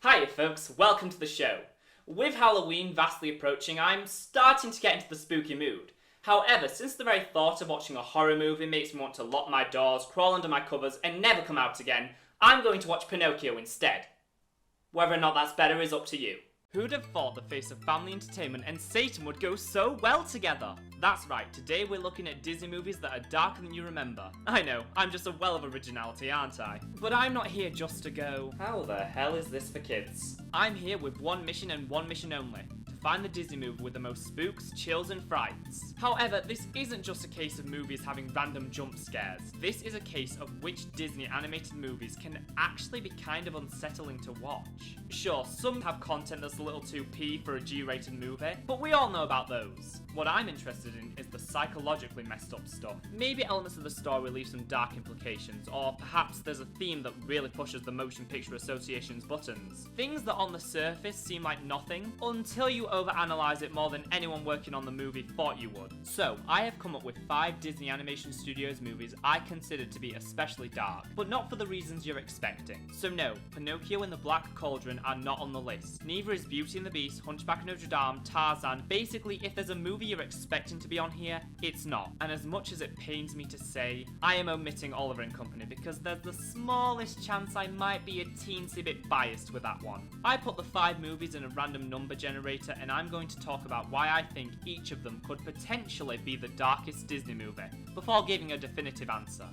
Hiya folks, welcome to the show. With Halloween vastly approaching, I'm starting to get into the spooky mood. However, since the very thought of watching a horror movie makes me want to lock my doors, crawl under my covers, and never come out again, I'm going to watch Pinocchio instead. Whether or not that's better is up to you. Who'd have thought the face of family entertainment and Satan would go so well together? That's right, today we're looking at Disney movies that are darker than you remember. I know, I'm just a well of originality, aren't I? But I'm not here just to go, how the hell is this for kids? I'm here with one mission and one mission only. Find the Disney movie with the most spooks, chills and frights. However, this isn't just a case of movies having random jump scares. This is a case of which Disney animated movies can actually be kind of unsettling to watch. Sure, some have content that's a little too P for a G-rated movie, but we all know about those. What I'm interested in is the psychologically messed up stuff. Maybe elements of the story leave some dark implications, or perhaps there's a theme that really pushes the Motion Picture Association's buttons. Things that on the surface seem like nothing, until you overanalyze it more than anyone working on the movie thought you would. So, I have come up with 5 Disney Animation Studios movies I consider to be especially dark, but not for the reasons you're expecting. So no, Pinocchio and the Black Cauldron are not on the list. Neither is Beauty and the Beast, Hunchback of Notre Dame, Tarzan. Basically, if there's a movie you're expecting to be on here, it's not. And as much as it pains me to say, I am omitting Oliver and Company because there's the smallest chance I might be a teensy bit biased with that one. I put the 5 movies in a random number generator and I'm going to talk about why I think each of them could potentially be the darkest Disney movie, before giving a definitive answer.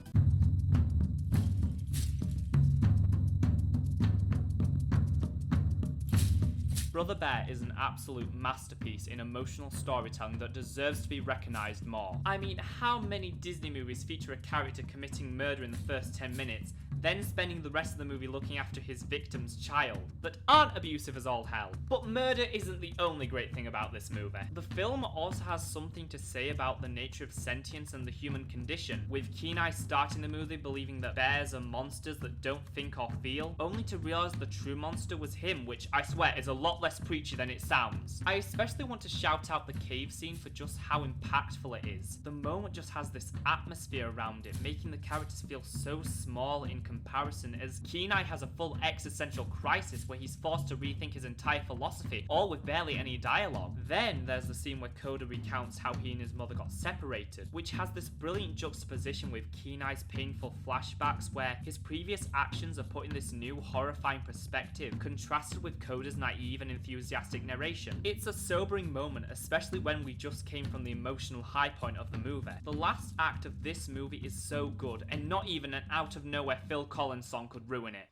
Brother Bear is an absolute masterpiece in emotional storytelling that deserves to be recognised more. I mean, how many Disney movies feature a character committing murder in the first 10 minutes, then spending the rest of the movie looking after his victim's child, that aren't abusive as all hell? But murder isn't the only great thing about this movie. The film also has something to say about the nature of sentience and the human condition, with Kenai starting the movie believing that bears are monsters that don't think or feel, only to realise the true monster was him, which I swear is a lot less preachy than it sounds. I especially want to shout out the cave scene for just how impactful it is. The moment just has this atmosphere around it, making the characters feel so small in comparison, as Kenai has a full existential crisis where he's forced to rethink his entire philosophy, all with barely any dialogue. Then there's the scene where Coda recounts how he and his mother got separated, which has this brilliant juxtaposition with Kenai's painful flashbacks where his previous actions are put in this new horrifying perspective, contrasted with Coda's naive and enthusiastic narration. It's a sobering moment, especially when we just came from the emotional high point of the movie. The last act of this movie is so good, and not even an out of nowhere Phil Collins song could ruin it.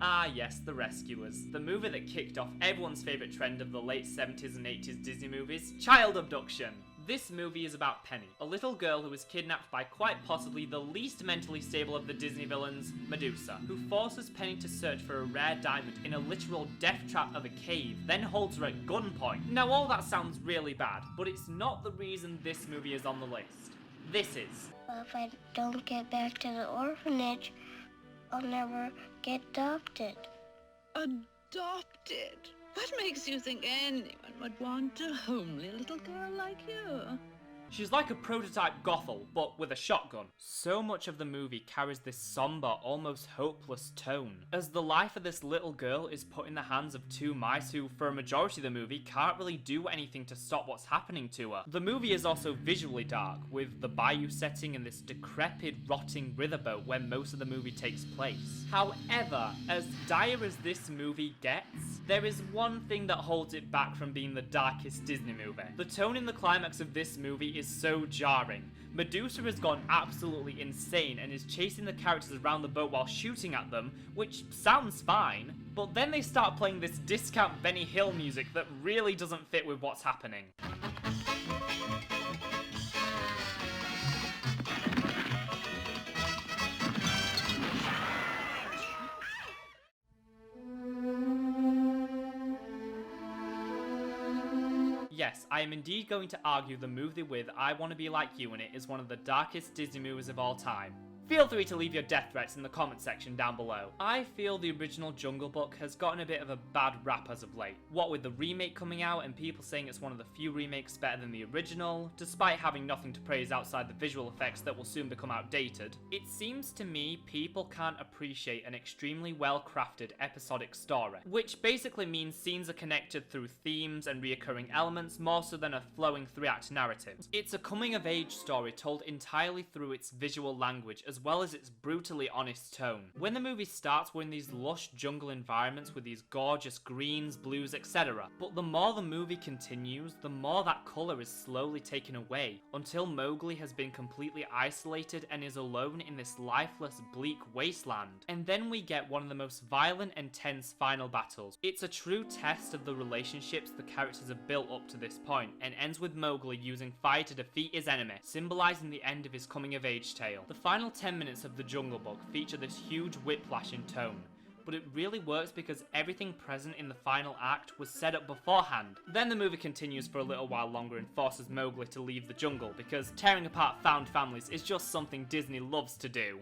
Ah yes, The Rescuers, the movie that kicked off everyone's favourite trend of the late 70s and 80s Disney movies, child abduction. This movie is about Penny, a little girl who is kidnapped by quite possibly the least mentally stable of the Disney villains, Medusa, who forces Penny to search for a rare diamond in a literal death trap of a cave, then holds her at gunpoint. Now all that sounds really bad, but it's not the reason this movie is on the list. This is. If I don't get back to the orphanage, I'll never get adopted. Adopted? What makes you think anyone would want a homely little girl like you? She's like a prototype Gothel, but with a shotgun. So much of the movie carries this somber, almost hopeless tone, as the life of this little girl is put in the hands of 2 mice who, for a majority of the movie, can't really do anything to stop what's happening to her. The movie is also visually dark, with the bayou setting and this decrepit, rotting riverboat where most of the movie takes place. However, as dire as this movie gets, there is one thing that holds it back from being the darkest Disney movie. The tone in the climax of this movie is so jarring. Medusa has gone absolutely insane and is chasing the characters around the boat while shooting at them, which sounds fine, but then they start playing this discount Benny Hill music that really doesn't fit with what's happening. Yes, I am indeed going to argue the movie with I Want to Be Like You in it is one of the darkest Disney movies of all time. Feel free to leave your death threats in the comment section down below. I feel the original Jungle Book has gotten a bit of a bad rap as of late. What with the remake coming out and people saying it's one of the few remakes better than the original, despite having nothing to praise outside the visual effects that will soon become outdated, it seems to me people can't appreciate an extremely well crafted episodic story, which basically means scenes are connected through themes and reoccurring elements more so than a flowing 3-act narrative. It's a coming of age story told entirely through its visual language as well as its brutally honest tone. When the movie starts, we're in these lush jungle environments with these gorgeous greens, blues, etc. But the more the movie continues, the more that colour is slowly taken away, until Mowgli has been completely isolated and is alone in this lifeless, bleak wasteland. And then we get one of the most violent and tense final battles. It's a true test of the relationships the characters have built up to this point, and ends with Mowgli using fire to defeat his enemy, symbolising the end of his coming of age tale. The final 10 minutes of the Jungle Book feature this huge whiplash in tone, but it really works because everything present in the final act was set up beforehand. Then the movie continues for a little while longer and forces Mowgli to leave the jungle, because tearing apart found families is just something Disney loves to do.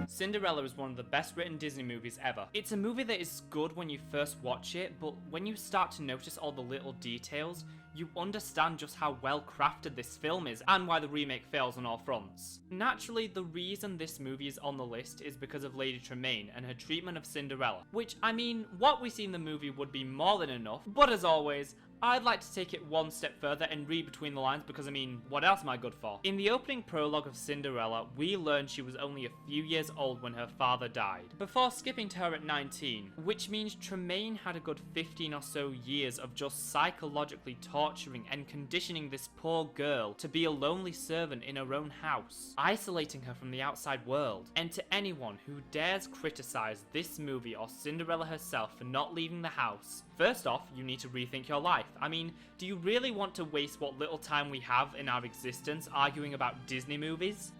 Cinderella is one of the best written Disney movies ever. It's a movie that is good when you first watch it, but when you start to notice all the little details, you understand just how well crafted this film is and why the remake fails on all fronts. Naturally, the reason this movie is on the list is because of Lady Tremaine and her treatment of Cinderella, which, I mean, what we see in the movie would be more than enough, but as always, I'd like to take it one step further and read between the lines because, I mean, what else am I good for? In the opening prologue of Cinderella, we learn she was only a few years old when her father died, before skipping to her at 19, which means Tremaine had a good 15 or so years of just psychologically torturing and conditioning this poor girl to be a lonely servant in her own house, isolating her from the outside world. And to anyone who dares criticize this movie or Cinderella herself for not leaving the house, first off, you need to rethink your life. I mean, do you really want to waste what little time we have in our existence arguing about Disney movies?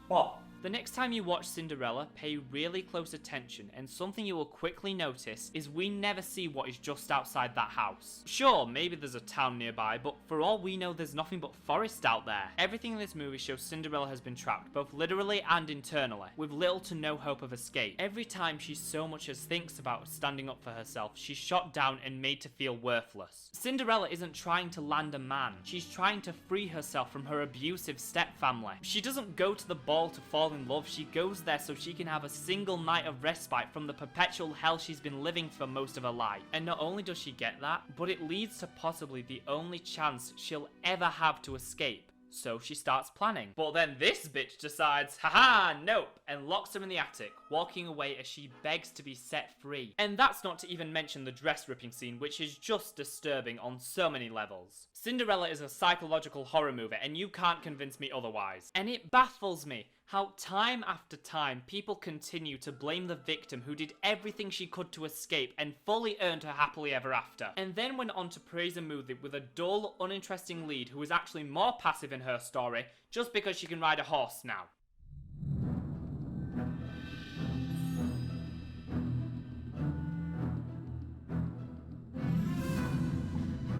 What? The next time you watch Cinderella, pay really close attention, and something you will quickly notice is we never see what is just outside that house. Sure, maybe there's a town nearby, but for all we know there's nothing but forest out there. Everything in this movie shows Cinderella has been trapped, both literally and internally, with little to no hope of escape. Every time she so much as thinks about standing up for herself, she's shot down and made to feel worthless. Cinderella isn't trying to land a man, she's trying to free herself from her abusive stepfamily. She doesn't go to the ball to fall in love, she goes there so she can have a single night of respite from the perpetual hell she's been living for most of her life. And not only does she get that, but it leads to possibly the only chance she'll ever have to escape. So she starts planning. But then this bitch decides, haha, nope, and locks her in the attic, walking away as she begs to be set free. And that's not to even mention the dress ripping scene, which is just disturbing on so many levels. Cinderella is a psychological horror movie, and you can't convince me otherwise. And it baffles me how time after time people continue to blame the victim who did everything she could to escape and fully earned her happily ever after, and then went on to praise a movie with a dull, uninteresting lead who is actually more passive in her story just because she can ride a horse now.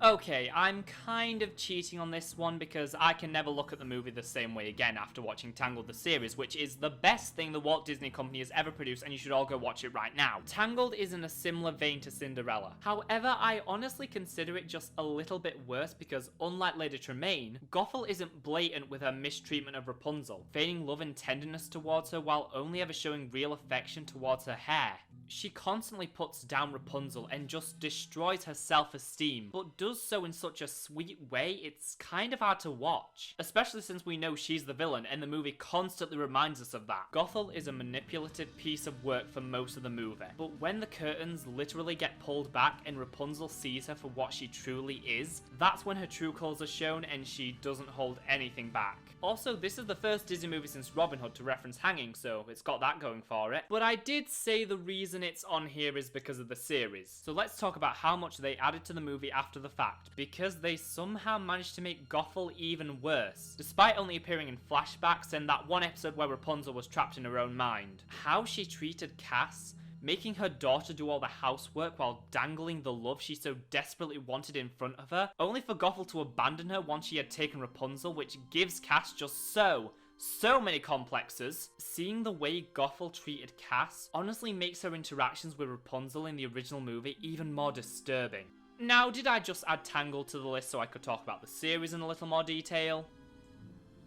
Okay, I'm kind of cheating on this one because I can never look at the movie the same way again after watching Tangled the Series, which is the best thing the Walt Disney Company has ever produced, and you should all go watch it right now. Tangled is in a similar vein to Cinderella. However, I honestly consider it just a little bit worse because, unlike Lady Tremaine, Gothel isn't blatant with her mistreatment of Rapunzel, feigning love and tenderness towards her while only ever showing real affection towards her hair. She constantly puts down Rapunzel and just destroys her self-esteem, but does so in such a sweet way it's kind of hard to watch, especially since we know she's the villain and the movie constantly reminds us of that. Gothel is a manipulative piece of work for most of the movie, but when the curtains literally get pulled back and Rapunzel sees her for what she truly is, that's when her true colours are shown and she doesn't hold anything back. Also, this is the first Disney movie since Robin Hood to reference hanging, so it's got that going for it. But I did say the reason it's on here is because of the series. So let's talk about how much they added to the movie after the fact, because they somehow managed to make Gothel even worse, despite only appearing in flashbacks and that one episode where Rapunzel was trapped in her own mind. How she treated Cass making her daughter do all the housework while dangling the love she so desperately wanted in front of her, only for Gothel to abandon her once she had taken Rapunzel, which gives Cass just so many complexes. Seeing the way Gothel treated Cass honestly makes her interactions with Rapunzel in the original movie even more disturbing. Now, did I just add Tangled to the list so I could talk about the series in a little more detail?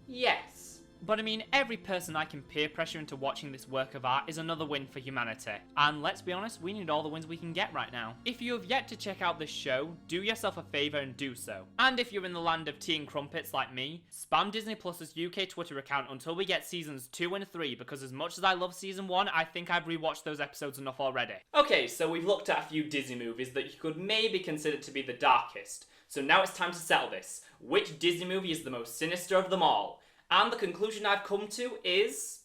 Yes. But I mean, every person I can peer pressure into watching this work of art is another win for humanity. And let's be honest, we need all the wins we can get right now. If you have yet to check out this show, do yourself a favour and do so. And if you're in the land of tea and crumpets like me, spam Disney Plus's UK Twitter account until we get seasons 2 and 3, because as much as I love season 1, I think I've rewatched those episodes enough already. Okay, so we've looked at a few Disney movies that you could maybe consider to be the darkest. So now it's time to settle this. Which Disney movie is the most sinister of them all? And the conclusion I've come to is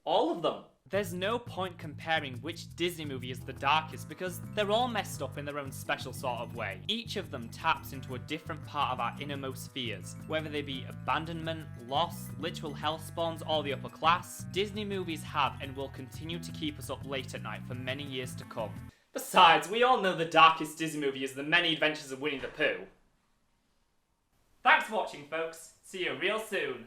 all of them. There's no point comparing which Disney movie is the darkest because they're all messed up in their own special sort of way. Each of them taps into a different part of our innermost fears, whether they be abandonment, loss, literal hell spawns, or the upper class. Disney movies have and will continue to keep us up late at night for many years to come. Besides, we all know the darkest Disney movie is The Many Adventures of Winnie the Pooh. Thanks for watching, folks. See you real soon.